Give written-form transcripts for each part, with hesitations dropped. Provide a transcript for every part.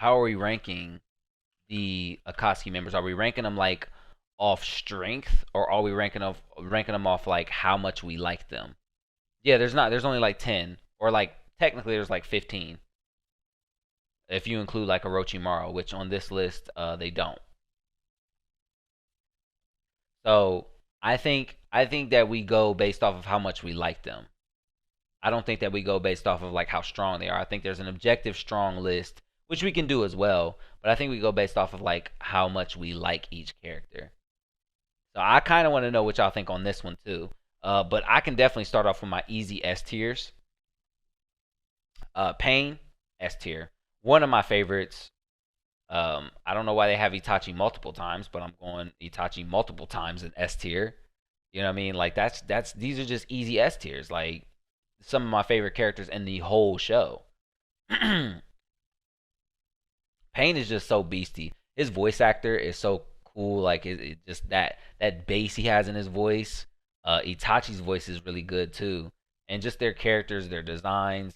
how are we ranking the Akatsuki members? Are we ranking them like off strength, or are we ranking them off like how much we like them? Yeah, there's only like 10, or like technically there's like 15 if you include like Orochimaru, which on this list they don't. So I think that we go based off of how much we like them. I don't think that we go based off of like how strong they are. I think there's an objective strong list, which we can do as well, but I think we go based off of like how much we like each character. So I kind of want to know what y'all think on this one too. But I can definitely start off with my easy S tiers. Payne, S tier. One of my favorites. I don't know why they have Itachi multiple times, but I'm going Itachi multiple times in S tier. You know what I mean? Like that's these are just easy S tiers. Like some of my favorite characters in the whole show. Payne is just so beastie. His voice actor is so cool. Like it just that bass he has in his voice. Itachi's voice is really good too, and just their characters, their designs,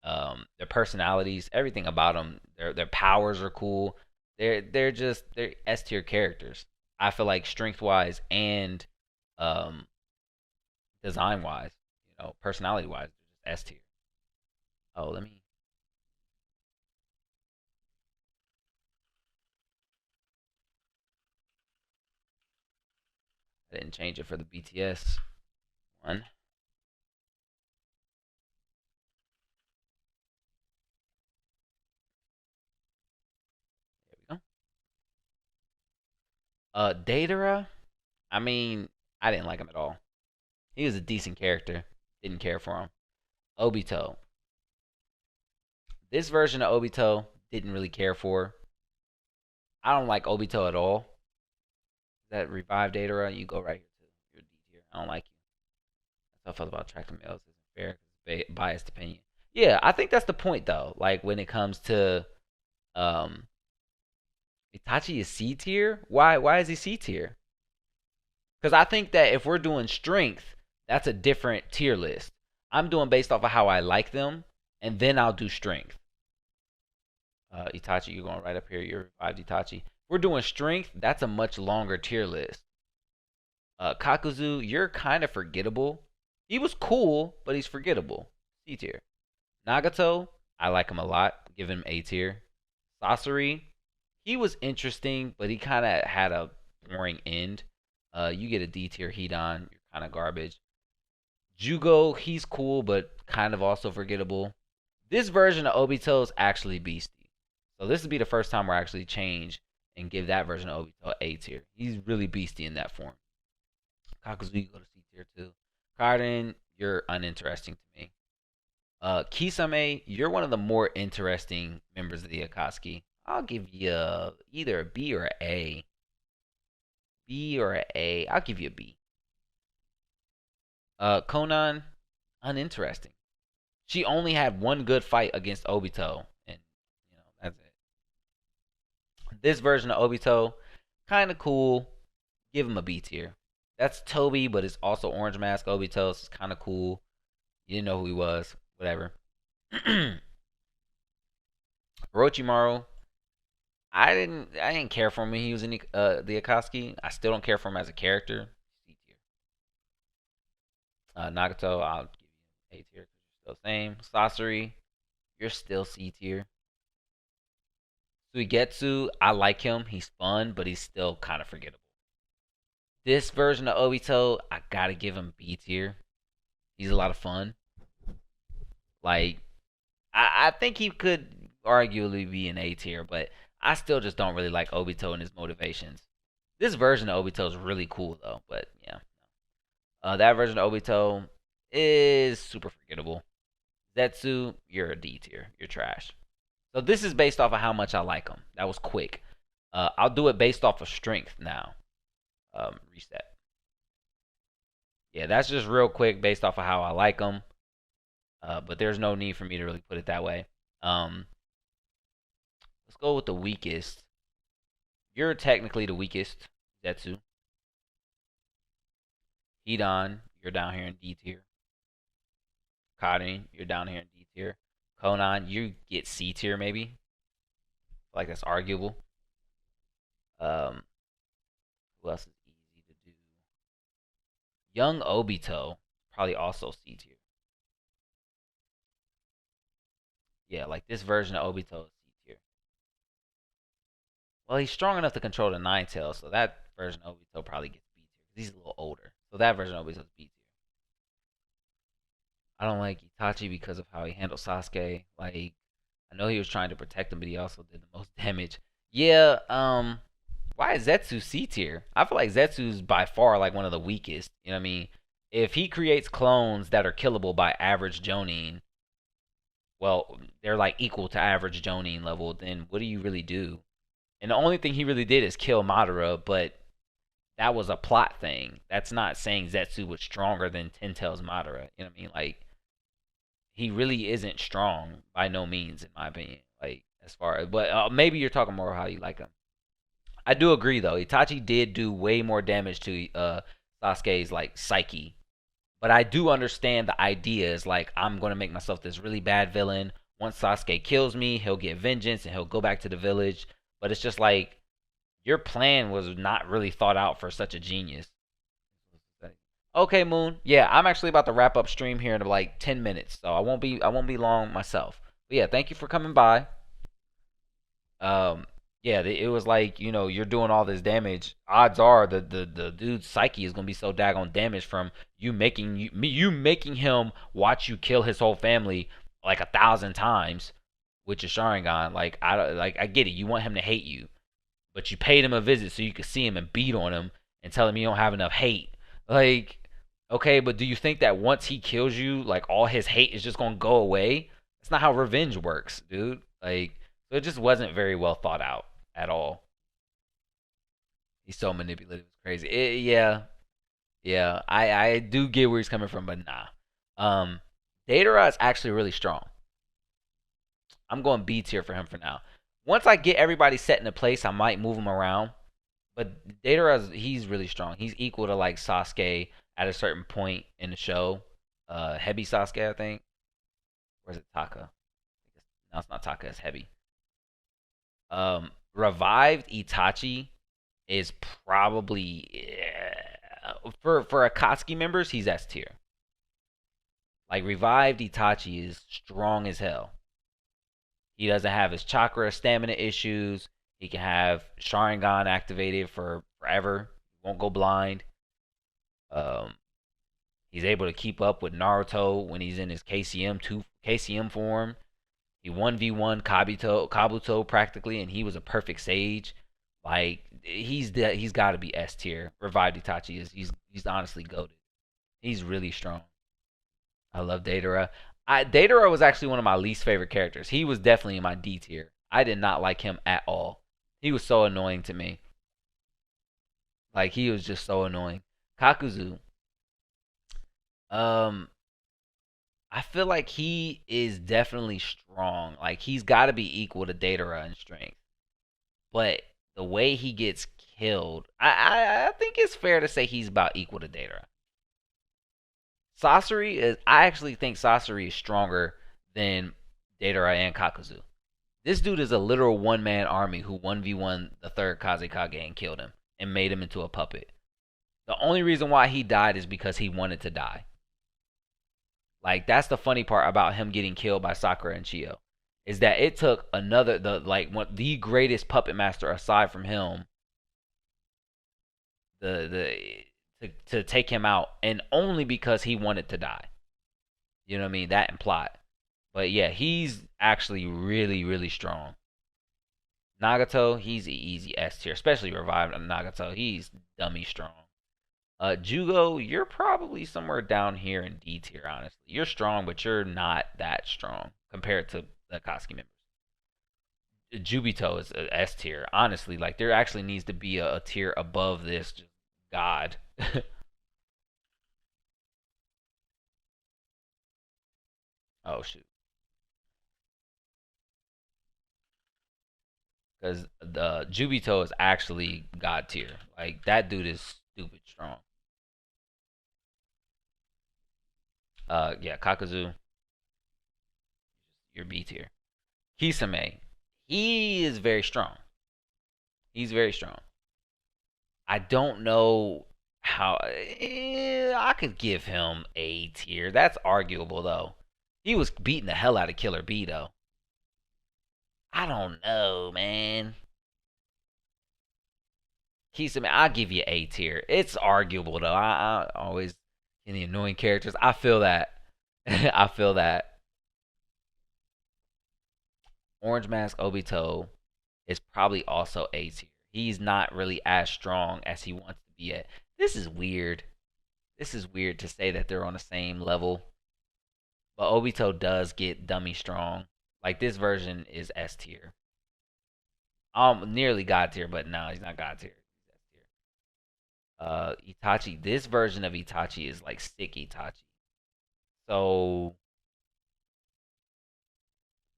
their personalities, everything about them. Their powers are cool. They're S tier characters. I feel like strength wise and um, design wise, personality wise, they're just S tier. Oh, let me. I didn't change it for the BTS one. There we go. Datara. I mean, I didn't like him at all. He was a decent character. Didn't care for him. Obito. This version of Obito didn't really care for. I don't like Obito at all. That revived Datara, you go right here too. You're D tier. I don't like you. That's how I felt about attracting males. Isn't fair. Biased opinion. Yeah, I think that's the point though. Like when it comes to um Itachi is C tier. Why is he C tier? Because I think that if we're doing strength, that's a different tier list. I'm doing based off of how I like them, and then I'll do strength. Itachi, you're going right up here. You're revived Itachi. If we're doing strength, that's a much longer tier list. Kakuzu, you're kind of forgettable. He was cool, but he's forgettable. C tier. Nagato, I like him a lot. Give him A tier. Sasori, he was interesting, but he kind of had a boring end. You get a D tier. Hidan, you're kind of garbage. Jugo, he's cool, but kind of also forgettable. This version of Obito is actually beastie. So this would be the first time we're actually change and give that version of Obito A tier. He's really beastie in that form. Kakuzu, you go to C tier too. Karen, you're uninteresting to me. Kisame, you're one of the more interesting members of the Akatsuki. I'll give you either a B or a A. B or a A. I'll give you a B. Conan, uninteresting. She only had one good fight against Obito, and that's it. This version of Obito, kind of cool. Give him a B tier. That's Toby, but it's also Orange Mask Obito. So it's kind of cool. You didn't know who he was. Whatever. Orochimaru, I didn't care for him when he was in the Akatsuki. I still don't care for him as a character. C tier. Nagato, I'll give you A tier because you're still the same. Sasori, you're still C tier. Suigetsu, I like him. He's fun, but he's still kind of forgettable. This version of Obito, I gotta give him B tier. He's a lot of fun. Like, I think he could arguably be an A tier, but I still just don't really like Obito and his motivations. This version of Obito is really cool though, but yeah. That version of Obito is super forgettable. Zetsu, you're a D tier. You're trash. So this is based off of how much I like him. That was quick. I'll do it based off of strength now. Reset. Yeah, that's just real quick based off of how I like him. But there's no need for me to really put it that way. Um, let's go with the weakest. You're technically the weakest, Zetsu. Hidan, you're down here in D tier. Karin, you're down here in D tier. Conan, you get C tier maybe. Like that's arguable. Um, who else is easy to do? Young Obito, probably also C tier. Yeah, like this version of Obito is C tier. Well, he's strong enough to control the Nine Tails, so that version of Obito probably gets B tier because he's a little older. So that version of Obito is B tier. I don't like Itachi because of how he handled Sasuke. Like, I know he was trying to protect him, but he also did the most damage. Yeah, why is Zetsu C tier? I feel like Zetsu's by far like one of the weakest. You know what I mean? If he creates clones that are killable by average Jonin, well, they're like equal to average Jonin level, then what do you really do? And the only thing he really did is kill Madara, but that was a plot thing. That's not saying Zetsu was stronger than Ten Tails Madara. You know what I mean? Like, he really isn't strong by no means, in my opinion. Like, as far as, but maybe you're talking more how you like him. I do agree though. Itachi did do way more damage to Sasuke's like psyche, but I do understand the idea is like I'm gonna make myself this really bad villain. Once Sasuke kills me, he'll get vengeance and he'll go back to the village. But it's just like your plan was not really thought out for such a genius. Okay, Moon. Yeah, I'm actually about to wrap up stream here in like 10 minutes, so I won't be long myself. But yeah, thank you for coming by. Um, yeah, it was like you're doing all this damage. Odds are the dude's psyche is gonna be so daggone damaged from you making him watch you kill his whole family like 1,000 times with your Sharingan. Like I get it. You want him to hate you, but you paid him a visit so you could see him and beat on him and tell him you don't have enough hate. Like, okay, but do you think that once he kills you, like all his hate is just gonna go away? That's not how revenge works, dude. Like, so it just wasn't very well thought out at all. He's so manipulative, it's crazy. Yeah, yeah. I do get where he's coming from, but nah. Um, Datara is actually really strong. I'm going B tier for him for now. Once I get everybody set into place, I might move him around. But Datara, he's really strong. He's equal to like Sasuke at a certain point in the show. Heavy Sasuke, I think. Or is it Taka? No, it's not Taka. It's Heavy. Revived Itachi is probably for Akatsuki members, he's S tier. Like revived Itachi is strong as hell. He doesn't have his chakra stamina issues. He can have Sharingan activated for forever. Won't go blind. Um, he's able to keep up with Naruto when he's in his KCM form. He 1v1 Kabuto practically, and he was a perfect sage. Like he's got to be S tier. Revived Itachi is he's honestly goated. He's really strong. I love Datara. Datara was actually one of my least favorite characters. He was definitely in my D tier. I did not like him at all. He was so annoying to me. Like he was just so annoying. Kakuzu. Um, I feel like he is definitely strong. Like he's got to be equal to Datara in strength. But the way he gets killed, I think it's fair to say he's about equal to Datara. Sasori is. I actually think Sasori is stronger than Datara and Kakuzu. This dude is a literal one man army who 1v1 the third Kazekage and killed him and made him into a puppet. The only reason why he died is because he wanted to die. Like that's the funny part about him getting killed by Sakura and Chio, is that it took another the greatest puppet master aside from him to take him out, and only because he wanted to die. You know what I mean? That and plot. But yeah, he's actually really really strong. Nagato, he's an easy S tier, especially revived Nagato. He's dummy strong. Jugo, you're probably somewhere down here in D tier, honestly. You're strong, but you're not that strong compared to the Akatsuki members. Jubito is a S tier, honestly. Like there actually needs to be a tier above this. Just God. Oh shoot, because the Jubito is actually God tier. Like that dude is stupid strong. Yeah, Kakuzu, you're B tier. Kisame, He is very strong. He's very strong. I don't know how. I could give him A tier. That's arguable though. He was beating the hell out of Killer B though. I don't know, man. Kisame, I'll give you A tier. It's arguable though. I always in the annoying characters. I feel that. I feel that. Orange Mask Obito is probably also A tier. He's not really as strong as he wants to be at. This is weird. This is weird to say that they're on the same level. But Obito does get dummy strong. Like this version is S tier. Nearly God tier, but no, he's not God tier. He's S tier. Itachi. This version of Itachi is like sick Itachi. So,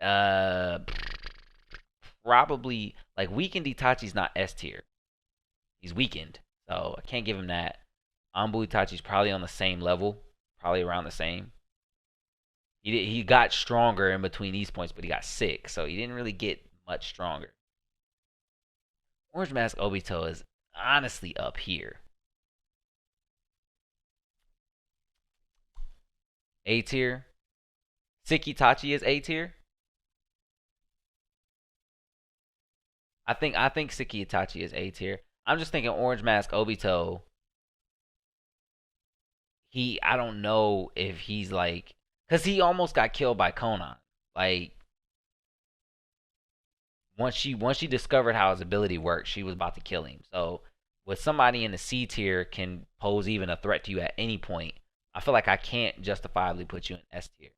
uh, probably like weakened Itachi's not S tier. He's weakened, so I can't give him that. Anbu Itachi's probably on the same level, probably around the same. He got stronger in between these points, but he got sick, so he didn't really get much stronger. Orange Mask Obito is honestly up here. A tier. Sick Itachi is A tier. I think Sick Itachi is A tier. I'm just thinking Orange Mask Obito. I don't know if he's like, cause he almost got killed by Conan. Like once she discovered how his ability worked, she was about to kill him. So with somebody in the C tier can pose even a threat to you at any point, I feel like I can't justifiably put you in S tier.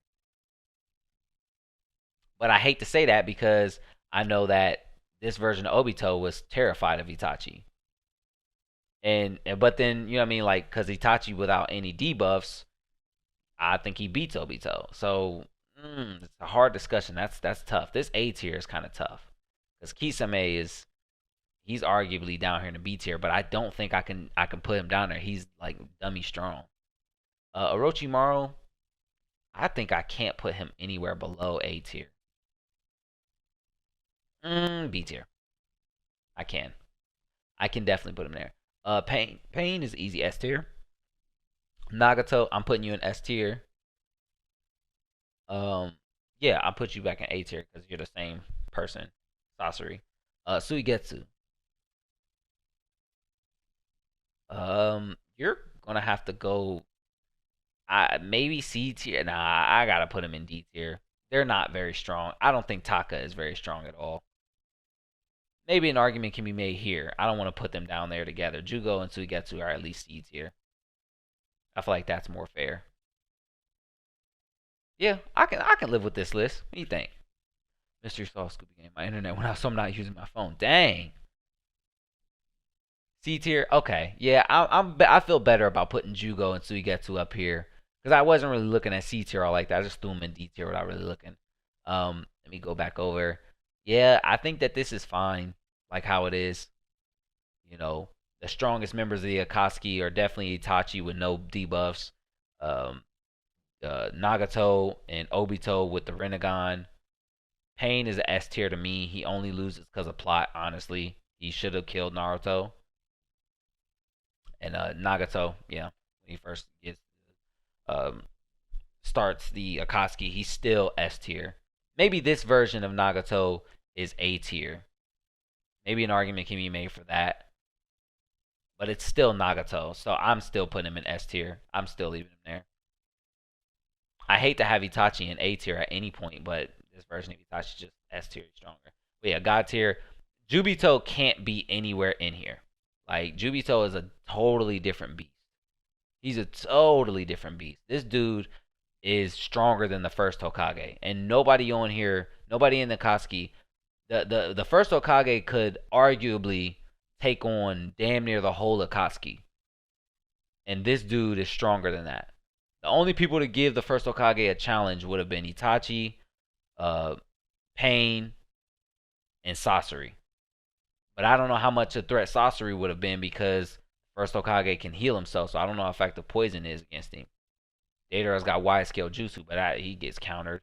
But I hate to say that because I know that this version of Obito was terrified of Itachi. And but then you know what I mean, like because Itachi without any debuffs, I think he beats Obito. So it's a hard discussion. That's tough. This A tier is kind of tough because Kisame is he's arguably down here in the B tier, but I don't think I can put him down there. He's like dummy strong. Orochimaru, I think I can't put him anywhere below A tier. B tier. I can. I can definitely put him there. Payne is easy S tier. Nagato, I'm putting you in S tier. Yeah, I'll put you back in A tier because you're the same person. Sasori. Suigetsu. You're gonna have to go. I maybe C tier. Nah, I gotta put him in D tier. They're not very strong. I don't think Taka is very strong at all. Maybe an argument can be made here. I don't want to put them down there together. Jugo and Suigetsu are at least C tier. I feel like that's more fair. Yeah, I can live with this list. What do you think? Mystery Sauce Scoopy Game. My internet went out, so I'm not using my phone. Dang. C tier. Okay. Yeah, I feel better about putting Jugo and Suigetsu up here because I wasn't really looking at C tier all like that. I just threw them in D tier without really looking. Let me go back over. Yeah, I think that this is fine, like how it is. You know, the strongest members of the Akatsuki are definitely Itachi with no debuffs. Um, Nagato and Obito with the Rinnegan. Payne is an S tier to me. He only loses because of plot, honestly. He should have killed Naruto. And Nagato, yeah, when he first gets um, starts the Akatsuki, he's still S tier. Maybe this version of Nagato is A tier. Maybe an argument can be made for that. But it's still Nagato, so I'm still putting him in S tier. I'm still leaving him there. I hate to have Itachi in A tier at any point, but this version of Itachi is just S tier stronger. But yeah, God tier. Jubito can't be anywhere in here. Like Jubito is a totally different beast. He's a totally different beast. This dude is stronger than the first Hokage, and nobody on here, nobody in the Akatsuki, the first Hokage could arguably take on damn near the whole Akatsuki, and this dude is stronger than that. The only people to give the first Hokage a challenge would have been Itachi, Payne, and Sasori. But I don't know how much a threat Sasori would have been because first Hokage can heal himself, so I don't know how effective poison is against him. Deidara's got wide scale jutsu, but he gets countered.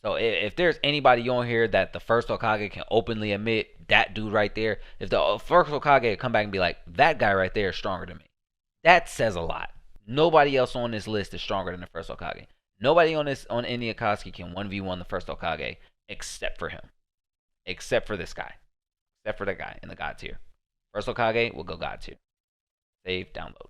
So if there's anybody on here that the first Hokage can openly admit, that dude right there, if the first Hokage come back and be like, that guy right there is stronger than me, that says a lot. Nobody else on this list is stronger than the first Hokage. Nobody on any Akatsuki can 1v1 the first Hokage except for him. Except for this guy. Except for that guy in the God tier. First Hokage will go God tier. Save, download.